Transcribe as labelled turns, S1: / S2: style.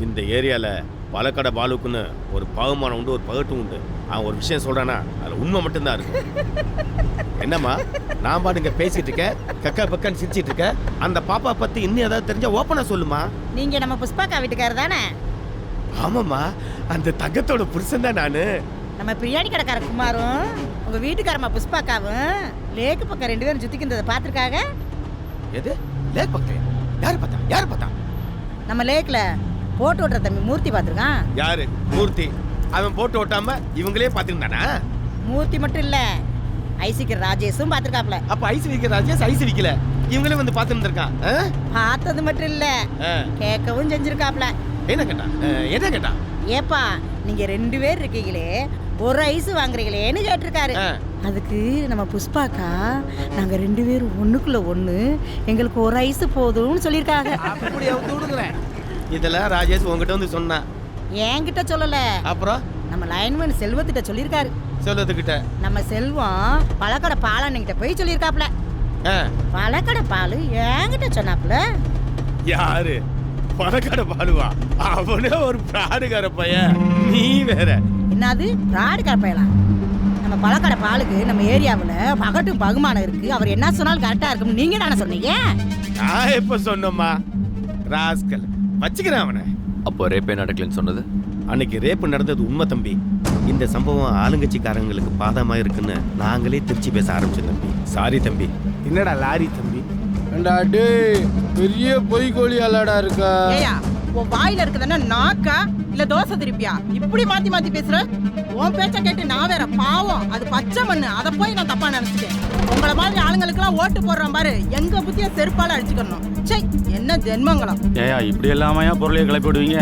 S1: இந்த ஏரியால பழக்கடை பாலுக்குன்னு ஒரு பாவமானம் உண்டு, ஒரு பகட்டும் உண்டு. அவன் ஒரு விஷயம் சொல்றானா அதுல உண்மை மட்டும்தான் இருக்கு. என்னம்மா நான் பாட்டுங்க பேசிட்டு இருக்கேன், கக்கா பக்கான்னு சிரிச்சிட்டு இருக்க. அந்த பாப்பா பத்தி இன்னும் ஏதாவது தெரிஞ்சா ஓப்பனா சொல்லுமா.
S2: நீங்க நம்ம புஷ்பாக்கா வீட்டுக்காரர் தானே?
S1: ஆமாம்மா, அந்த தங்கத்தோட புருஷன் தான் நானு.
S2: நம்ம பிரியாணி கடைக்கார குமாரும் உங்க வீட்டுக்காரம்மா புஷ்பாக்காவும் லேக்கு பக்கம் 2 பேரும் சுத்திக்கின்றதை பார்த்துருக்காங்க.
S1: எது லேக் பக்கம்? யாரு பார்த்தா? யாரு பார்த்தா?
S2: நம்ம லேக்ல போட்டு ஓட்டுற தம்பி மூர்த்தி பார்த்துருக்கான்.
S1: யாரு மூர்த்தி? அவன் போட்டு ஓட்டாம இவங்களே பார்த்துருந்தானா?
S2: மூர்த்தி மட்டும் இல்ல, ஐசிக்கிற ராஜேஷும் பார்த்துருக்காப்ல.
S1: அப்ப ஐஸ் விக்கிற ராஜேஷ் ஐஸ் விக்கல, இவங்களே வந்து பார்த்துட்டு இருக்கான்.
S2: பார்த்தது மட்டும் இல்ல, கேட்கவும் செஞ்சிருக்காப்ல.
S1: என்ன கேட்டா? என்ன கேட்டா?
S2: ஏப்பா நீங்க 2 பேர் இருக்கீங்களே, ஒரு ஐஸ் வாங்குறீங்களேன்னு கேட்டிருக்காரு. அதுக்கு நம்ம புஷ்பாக்கா நாங்க 2 பேரும் ஒண்ணுக்குள்ள ஒண்ணு, எங்களுக்கு ஒரு ஐஸ் போதும்னு சொல்லியிருக்காங்க.
S1: அப்படி அவங்க விடுங்களேன். இதெல்லாம் ராஜேஷ் உங்ககிட்ட வந்து சொன்னா?
S2: என்கிட்ட சொல்லல,
S1: அப்புறம்
S2: நம்ம லைன்மேன் செல்வத்திட்ட சொல்லியிருக்காரு.
S1: செல்வத்துக்கிட்ட?
S2: நம்ம செல்வம் பழக்கடை பாலன்கிட்ட போய் சொல்லியிருக்காப்ல. பழக்கடை பாலு என்கிட்ட சொன்னாப்ல.
S1: யாரு? பழக்கடை பாலுவா? அவனே ஒரு பிராடுகார பையன், நீ வேற.
S2: என்னது பிராடுகார பையலாம்? நம்ம பழக்கடை பாலுக்கு நம்ம ஏரியாவில் பகட்டும் பகுமானம் இருக்கு, அவர் என்ன சொன்னாலும் கரெக்டா இருக்கும். நீங்க தானே சொன்னீங்க?
S1: நான் எப்ப சொன்னோமா? ராஸ்கல் வச்சுக்கிறேன் அவனை.
S3: அப்போ ரேப்பே நடக்கலன்னு சொன்னது?
S1: அன்னைக்கு ரேப்பு நடந்தது உண்மை தம்பி. இந்த சம்பவம் ஆளுங்கட்சிக்காரங்களுக்கு பாதமா இருக்குன்னு நாங்களே திருச்சி பேச ஆரம்பிச்சோம் தம்பி. சாரி தம்பி.
S4: என்னடா லாரி தம்பி? பெரிய பொய் கோழி அல்லாடா இருக்கா?
S2: ஏயா உன் வாயில இருக்குதுன்னா நாக்கா இல்ல தோசை திருப்பியா? இப்படி மாத்தி மாத்தி பேசுற. உன் பேச்ச கேட்டு நான் வேற பாவம், அது பச்சை மண்ணு, அதை போய் நான் தப்பா நினைச்சிட்டேன். உங்களை மாதிரி ஆளுங்களுக்கெல்லாம் ஓட்டு போடுறோம் பாரு, எங்க புத்திய செருப்பால அடிச்சுக்கணும். சே, என்ன ஜென்மங்களாம்.
S5: ஏயா இப்படி எல்லாமையா பொருளையை கிளப்பி விடுவீங்க?